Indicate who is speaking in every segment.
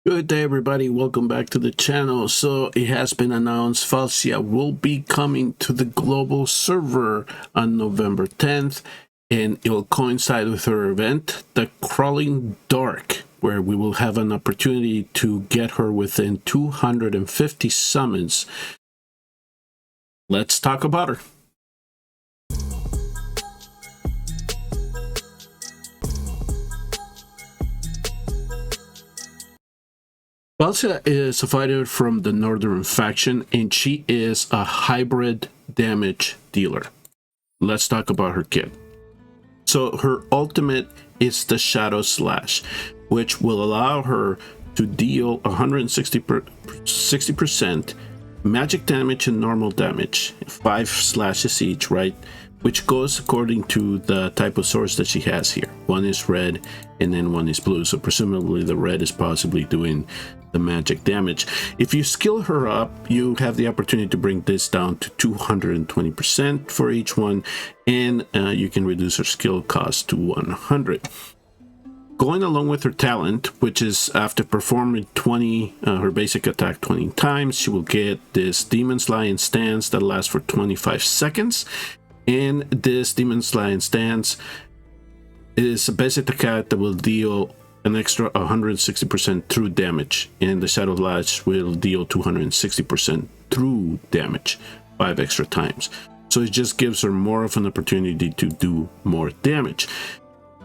Speaker 1: Good day, everybody. Welcome back to the channel. So it has been announced Falcia will be coming to the global server on November 10th, and it will coincide with her event, the Crawling Dark, where we will have an opportunity to get her within 250 summons. Let's talk about her. Falcia is a fighter from the Northern faction, and she is a hybrid damage dealer. Let's talk about her kit. So her ultimate is the Shadow Slash, which will allow her to deal 60% magic damage and normal damage, 5 slashes each, right? Which goes according to the type of swords that she has here. One is red and then one is blue, so presumably the red is possibly doing the magic damage. If you skill her up, you have the opportunity to bring this down to 220% for each one, and you can reduce her skill cost to 100. Going along with her talent, which is after performing her basic attack 20 times, she will get this Demon's Lion stance that lasts for 25 seconds. And this Demon's Lion stance is a basic attack that will deal an extra 160% through damage, and the Shadow Slash will deal 260% through damage 5 extra times. So it just gives her more of an opportunity to do more damage.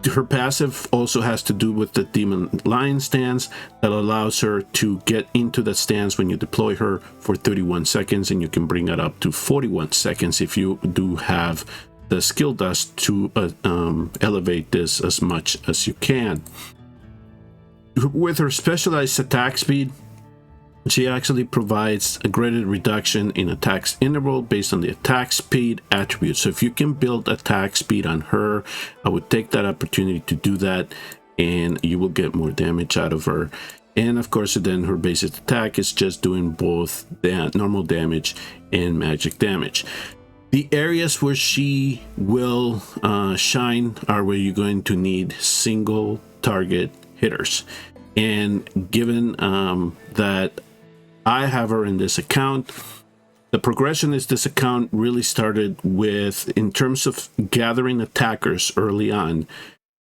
Speaker 1: Her passive also has to do with the Demon Lion stance that allows her to get into that stance when you deploy her for 31 seconds, and you can bring it up to 41 seconds if you do have the skill dust to elevate this as much as you can. With her specialized attack speed, she actually provides a graded reduction in attacks interval based on the attack speed attribute. So if you can build attack speed on her, I would take that opportunity to do that, and you will get more damage out of her. And of course, then her basic attack is just doing both normal damage and magic damage. The areas where she will shine are where you're going to need single target hitters. And given that I have her in this account, the progression is this account really started with, in terms of gathering attackers early on,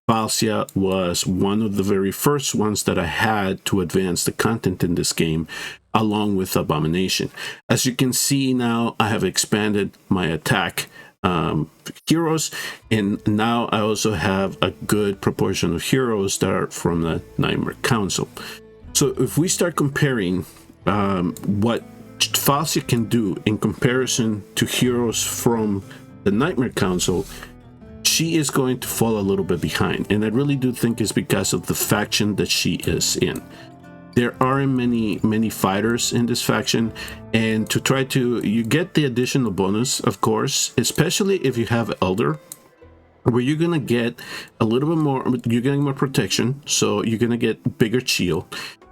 Speaker 1: Falcia was one of the very first ones that I had to advance the content in this game, along with Abomination. As you can see now, I have expanded my attack heroes, and now I also have a good proportion of heroes that are from the Nightmare Council. So if we start comparing what Falcia can do in comparison to heroes from the Nightmare Council, she is going to fall a little bit behind, and I really do think it's because of the faction that she is in. There aren't many fighters in this faction, and you get the additional bonus, of course, especially if you have Elder, where you're gonna get a little bit more, you're getting more protection, so you're gonna get bigger shield.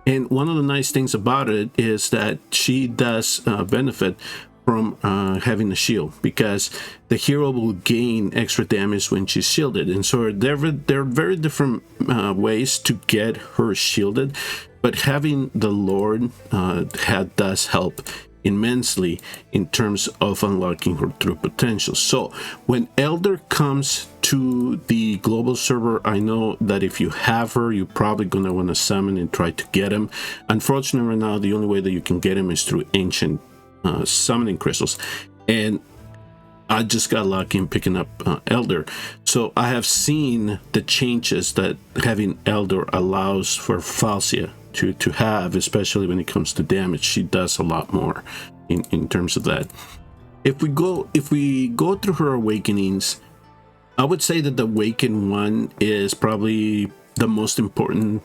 Speaker 1: And one of the nice things about it is that she does benefit from having a shield, because the hero will gain extra damage when she's shielded. And so there are very different ways to get her shielded, but having the Lord does help immensely in terms of unlocking her true potential. So when Elder comes to the global server, I know that if you have her, you're probably going to want to summon and try to get him. Unfortunately, right now, the only way that you can get him is through ancient summoning crystals, and I just got lucky in picking up Elder. So I have seen the changes that having Elder allows for Falcia to have, especially when it comes to damage. She does a lot more in terms of that. If we go through her awakenings, I would say that the Awaken one is probably the most important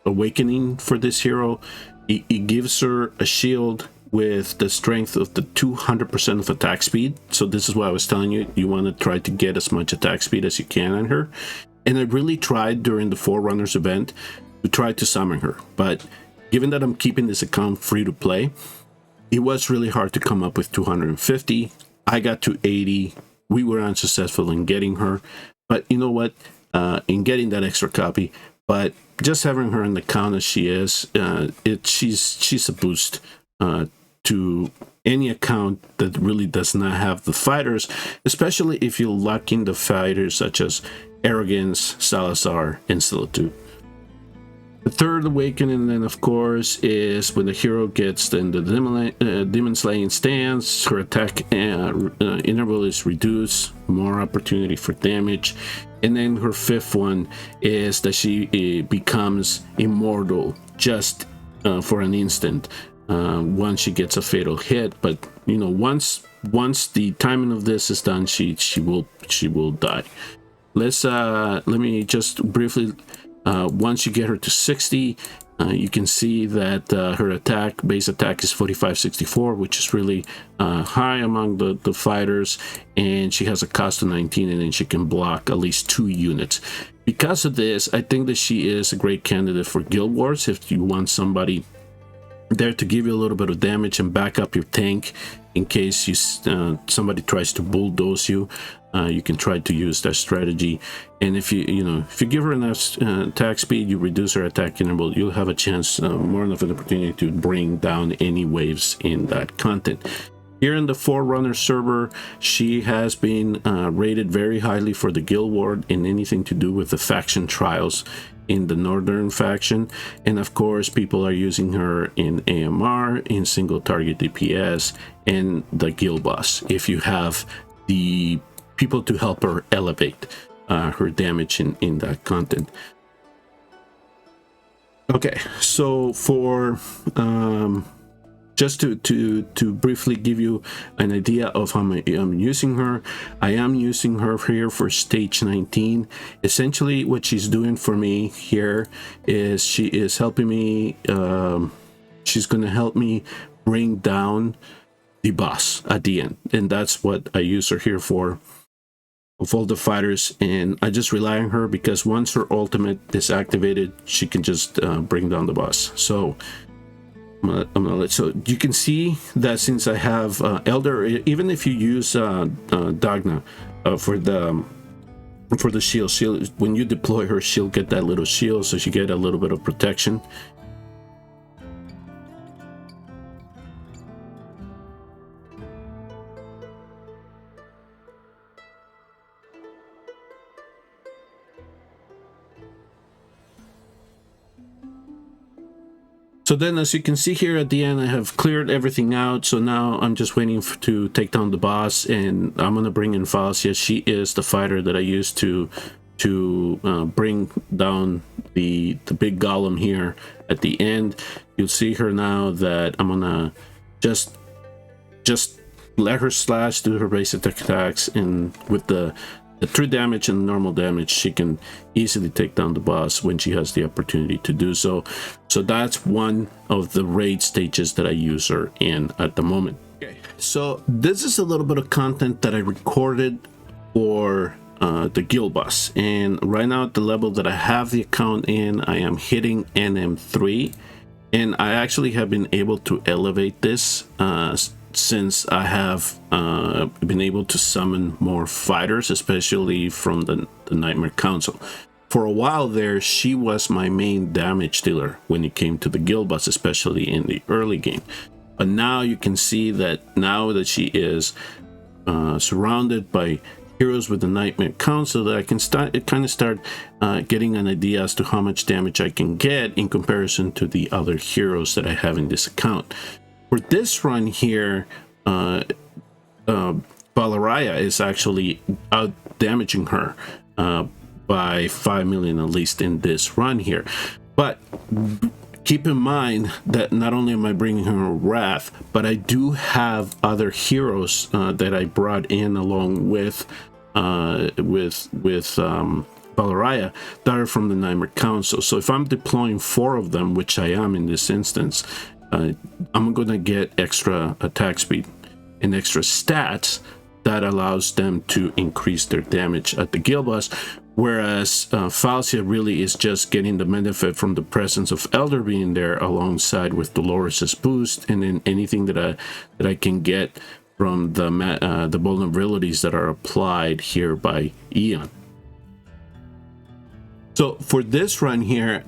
Speaker 1: awakening for this hero. It gives her a shield with the strength of the 200% of attack speed. So this is why I was telling you, you want to try to get as much attack speed as you can on her. And I really tried during the Forerunners event to try to summon her, but given that I'm keeping this account free to play, it was really hard to come up with 250. I got to 80. We were unsuccessful in getting her, but you know what, in getting that extra copy. But just having her in the count as she is, she's a boost to any account that really does not have the fighters, especially if you lock in the fighters such as Arrogance, Salazar, and Solitude. The third awakening then, of course, is when the hero gets in the demon slaying stance, her attack interval is reduced, more opportunity for damage. And then her fifth one is that she becomes immortal just for an instant once she gets a fatal hit. But you know, once the timing of this is done, she will die. Let me just briefly. Once you get her to 60, you can see that her base attack is 4564, which is really high among the fighters, and she has a cost of 19, and then she can block at least 2 units. Because of this, I think that she is a great candidate for Guild Wars if you want somebody there to give you a little bit of damage and back up your tank in case somebody tries to bulldoze you. You can try to use that strategy, and if you give her enough attack speed, you reduce her attack interval, you'll have a chance, more enough an opportunity to bring down any waves in that content. Here in the Forerunner server, she has been rated very highly for the Guild Ward in anything to do with the faction trials in the Northern faction, and of course people are using her in AMR, in single target DPS, and the Guild Boss if you have the people to help her elevate her damage in that content. Okay, so for just to briefly give you an idea of how I'm using her, I am using her here for stage 19. Essentially what she's doing for me here is she is helping me, she's going to help me bring down the boss at the end, and that's what I use her here for, of all the fighters. And I just rely on her because once her ultimate is activated, she can just bring down the boss. So so you can see that since I have Elder, even if you use Dagna for the shield, when you deploy her, she'll get that little shield, so she get a little bit of protection. So then, as you can see here at the end, I have cleared everything out. So now I'm just waiting to take down the boss, and I'm gonna bring in Falcia. She is the fighter that I used to bring down the big golem here at the end. You'll see her now that I'm gonna just let her slash, do her basic attacks, and with the true damage and normal damage, she can easily take down the boss when she has the opportunity to do so. So that's one of the raid stages that I use her in at the moment. Okay, so this is a little bit of content that I recorded for the guild boss, and right now at the level that I have the account in, I am hitting NM3, and I actually have been able to elevate this since I have been able to summon more fighters, especially from the Nightmare Council. For a while there, she was my main damage dealer when it came to the guild boss, especially in the early game. But now you can see that now that she is surrounded by heroes with the Nightmare Council, that I can start getting an idea as to how much damage I can get in comparison to the other heroes that I have in this account. For this run here, Falcia is actually out damaging her by 5 million at least in this run here. But keep in mind that not only am I bringing her Wrath, but I do have other heroes that I brought in along with Falcia that are from the Nightmare Council. So if I'm deploying 4 of them, which I am in this instance, I'm gonna get extra attack speed and extra stats that allows them to increase their damage at the guild boss, whereas Falcia really is just getting the benefit from the presence of Elder being there alongside with Dolores's boost, and then anything that I can get from the vulnerabilities that are applied here by Eon. So for this run here,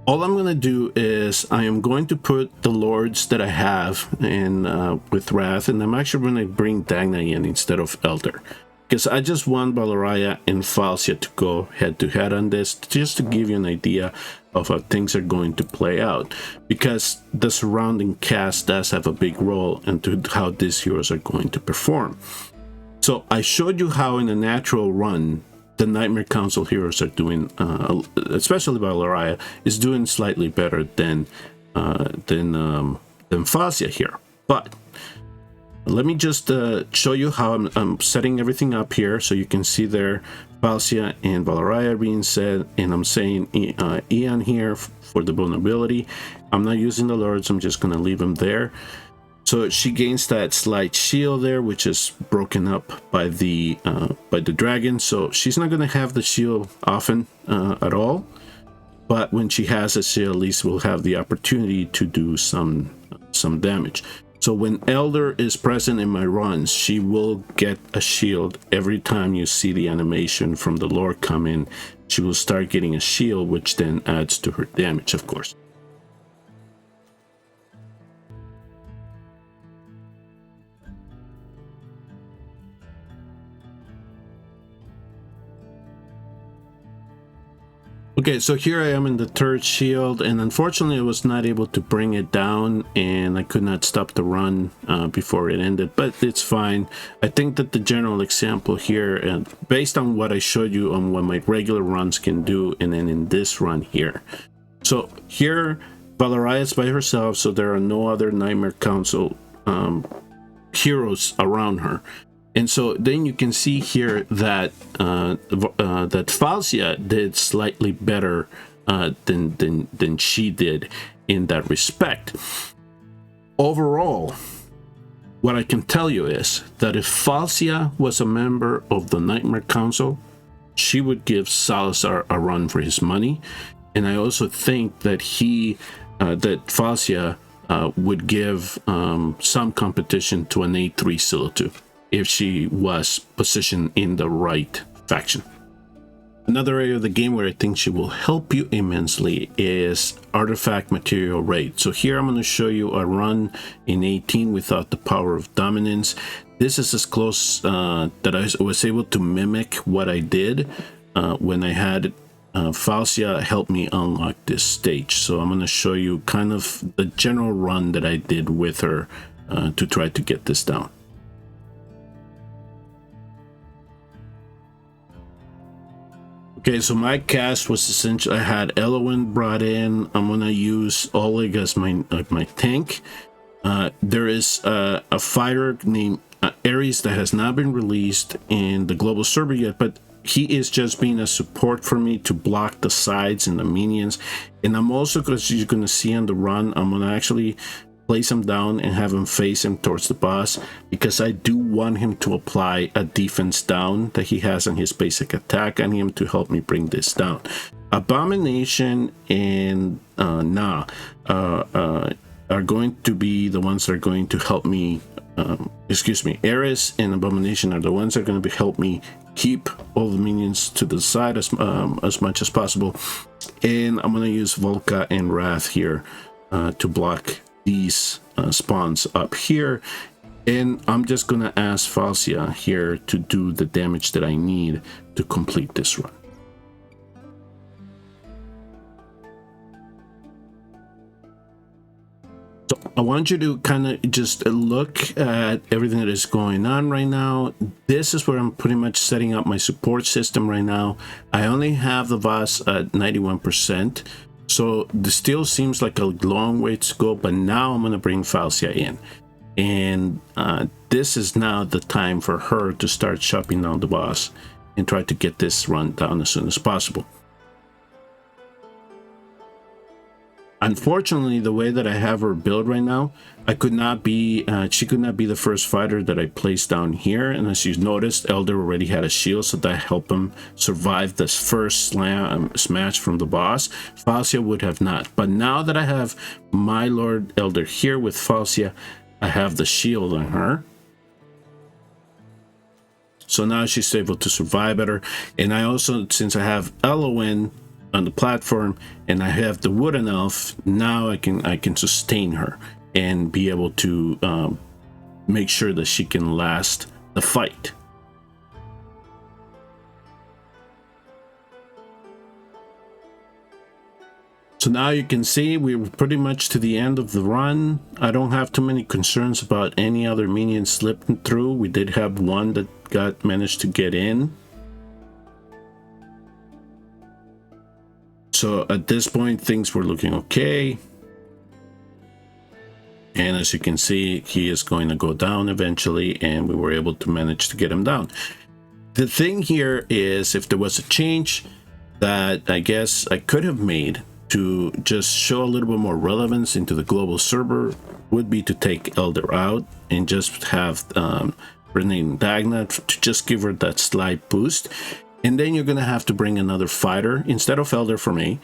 Speaker 1: all I'm going to do is I am going to put the lords that I have in with Wrath, and I'm actually going to bring Dagna in instead of Elder, because I just want Valoraya and Falcia to go head to head on this, just to give you an idea of how things are going to play out, because the surrounding cast does have a big role into how these heroes are going to perform. So I showed you how in a natural run the Nightmare Council heroes are doing, especially Valoraya is doing slightly better than Falcia here. But let me just show you how I'm setting everything up here, so you can see there Falcia and Valoraya being set, and I'm saying Eon here for the vulnerability. I'm not using the lords, I'm just going to leave them there. So she gains that slight shield there, which is broken up by the dragon. So she's not going to have the shield often at all. But when she has a shield, at least we'll have the opportunity to do some damage. So when Elder is present in my runs, she will get a shield every time you see the animation from the Lord come in. She will start getting a shield, which then adds to her damage, of course. Okay, so here I am in the third shield, and unfortunately I was not able to bring it down, and I could not stop the run before it ended, but it's fine. I think that the general example here, and based on what I showed you on what my regular runs can do, and then in this run here. So here, Valoraya is by herself, so there are no other Nightmare Council heroes around her. And so then you can see here that that Falcia did slightly better than she did in that respect. Overall, what I can tell you is that if Falcia was a member of the Nightmare Council, she would give Salazar a run for his money. And I also think that that Falcia would give some competition to an A3 Silitu, if she was positioned in the right faction. Another area of the game where I think she will help you immensely is artifact material raid. So here I'm going to show you a run in 18 without the power of dominance. This is as close that I was able to mimic what I did when I had Falcia help me unlock this stage. So I'm going to show you kind of the general run that I did with her to try to get this down. Okay, so my cast was essentially, I had Elowen brought in. I'm gonna use Oleg as my tank. There is a fighter named Ares that has not been released in the global server yet, but he is just being a support for me to block the sides and the minions. And I'm also, because you're gonna see on the run, I'm gonna actually place him down and have him face him towards the boss, because I do want him to apply a defense down that he has on his basic attack on him to help me bring this down. Abomination and are going to be the ones that are going to help me, Ares and Abomination are the ones that are going to help me keep all the minions to the side as much as possible. And I'm going to use Volca and Wrath here to block these spawns up here, and I'm just gonna ask Falcia here to do the damage that I need to complete this run. So I want you to kind of just look at everything that is going on right now. This is where I'm pretty much setting up my support system right now. I only have the Voss at 91%. So this still seems like a long way to go, but now I'm going to bring Falcia in. And this is now the time for her to start chopping down the boss and try to get this run down as soon as possible. Unfortunately, the way that I have her build right now, she could not be the first fighter that I placed down here. And as you noticed, Elder already had a shield, so that helped him survive this first smash from the boss. Falcia would have not. But now that I have my Lord Elder here with Falcia, I have the shield on her. So now she's able to survive better. And I also, since I have Elowen on the platform, and I have the wooden elf. Now I can sustain her and be able to make sure that she can last the fight. So now you can see we're pretty much to the end of the run. I don't have too many concerns about any other minions slipping through. We did have one that managed to get in. So at this point, things were looking okay. And as you can see, he is going to go down eventually, and we were able to manage to get him down. The thing here is, if there was a change that I guess I could have made to just show a little bit more relevance into the global server, would be to take Elder out and just have Renee Dagna to just give her that slight boost. And then you're going to have to bring another fighter instead of Elder for me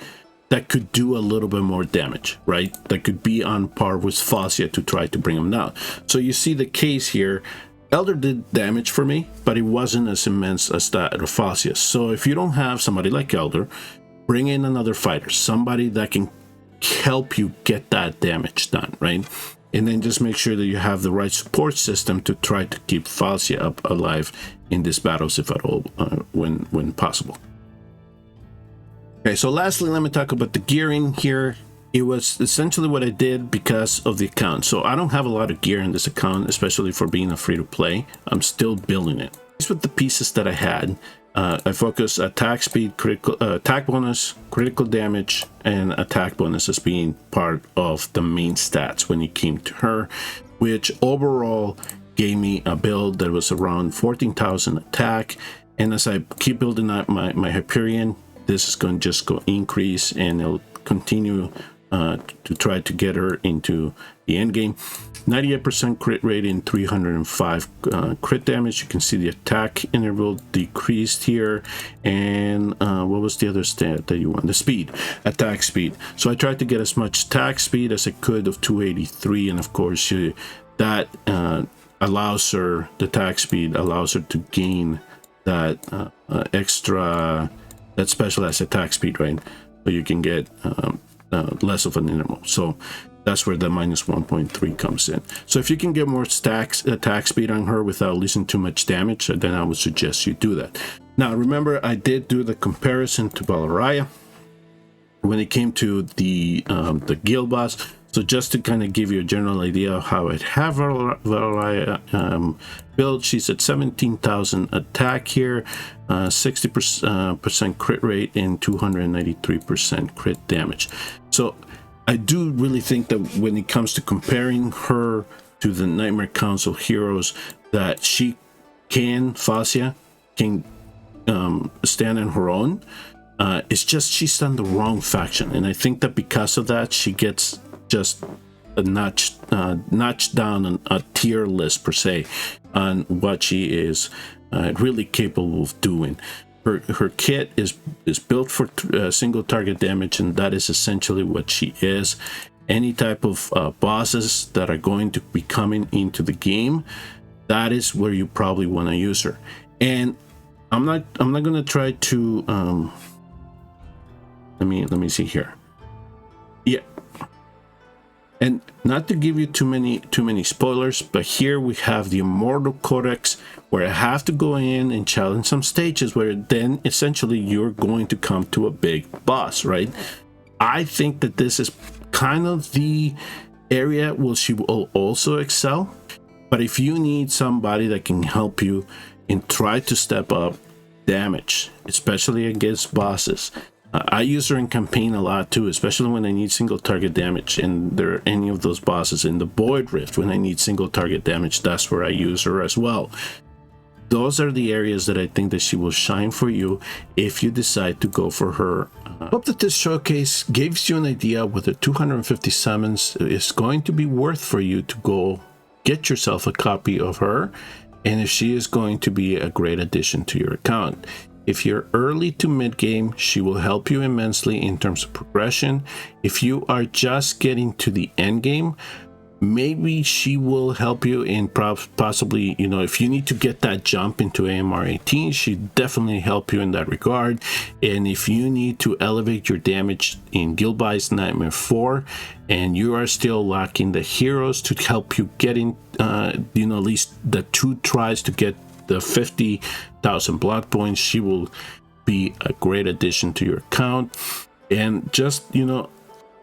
Speaker 1: that could do a little bit more damage, right? That could be on par with Falcia to try to bring him down. So you see the case here. Elder did damage for me, but it wasn't as immense as that of Falcia. So if you don't have somebody like Elder, bring in another fighter, somebody that can help you get that damage done, right? And then just make sure that you have the right support system to try to keep Falcia up alive in these battles, if at all, when possible. Okay, so lastly, let me talk about the gearing here. It was essentially what I did because of the account. So I don't have a lot of gear in this account, especially for being a free-to-play. I'm still building it. These were the pieces that I had. I focus attack speed, critical attack bonus, critical damage, and attack bonus as being part of the main stats when it came to her, which overall gave me a build that was around 14,000 attack. And as I keep building up my Hyperion, this is going to just go increase, and it'll continue to try to get her into the end game. 98% crit rate and 305 crit damage. You can see the attack interval decreased here. And what was the other stat that you want? The speed, attack speed. So I tried to get as much attack speed as I could of 283, and of course that allows her, the attack speed allows her to gain that extra, that specialized attack speed, right? So you can get less of an interval. So that's where the minus 1.3 comes in. So if you can get more attack speed on her without losing too much damage, then I would suggest you do that. Now remember, I did do the comparison to Valoraya when it came to the guild boss. So just to kind of give you a general idea of how I'd have Valoraya build, she's at 17,000 attack here, 60% crit rate, and 293% crit damage. So I do really think that when it comes to comparing her to the Nightmare Council heroes, that she Falcia can stand on her own. It's just she's on the wrong faction, and I think that because of that, she gets just a notch down on a tier list per se on what she is really capable of doing. Her kit is built for single target damage, and that is essentially what she is. Any type of bosses that are going to be coming into the game, that is where you probably want to use her. And I'm not going to try to let me see here. Yeah. And not to give you too many spoilers, but here we have the Immortal Codex, where I have to go in and challenge some stages where then essentially you're going to come to a big boss, right? I think that this is kind of the area where she will also excel. But if you need somebody that can help you and try to step up damage, especially against bosses, I use her in campaign a lot too, especially when I need single target damage, and there are any of those bosses in the Void Rift when I need single target damage. That's where I use her as well. Those are the areas that I think that she will shine for you if you decide to go for her. Hope that this showcase gives you an idea whether 250 summons is going to be worth for you to go get yourself a copy of her, and if she is going to be a great addition to your account. If you're early to mid-game, she will help you immensely in terms of progression. If you are just getting to the end game, maybe she will help you in possibly, you know, if you need to get that jump into AMR 18, she definitely help you in that regard. And if you need to elevate your damage in Guildby's Nightmare 4 and you are still lacking the heroes to help you get in, you know, at least the 2 tries to get the 50,000 blood points, she will be a great addition to your account. And just, you know,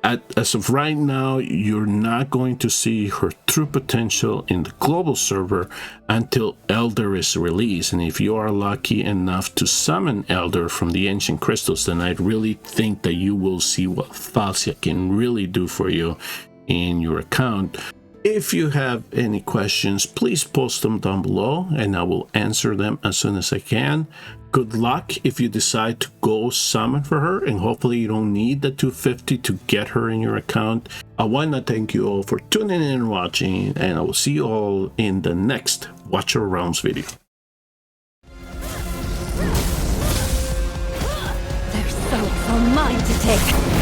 Speaker 1: as of right now, you're not going to see her true potential in the global server until Elder is released. And if you are lucky enough to summon Elder from the Ancient Crystals, then I really think that you will see what Falcia can really do for you in your account. If you have any questions, please post them down below and I will answer them as soon as I can. Good luck if you decide to go summon for her, and hopefully you don't need the 250 to get her in your account. I want to thank you all for tuning in and watching, and I will see you all in the next Watcher Realms video.
Speaker 2: Their souls are mine to take.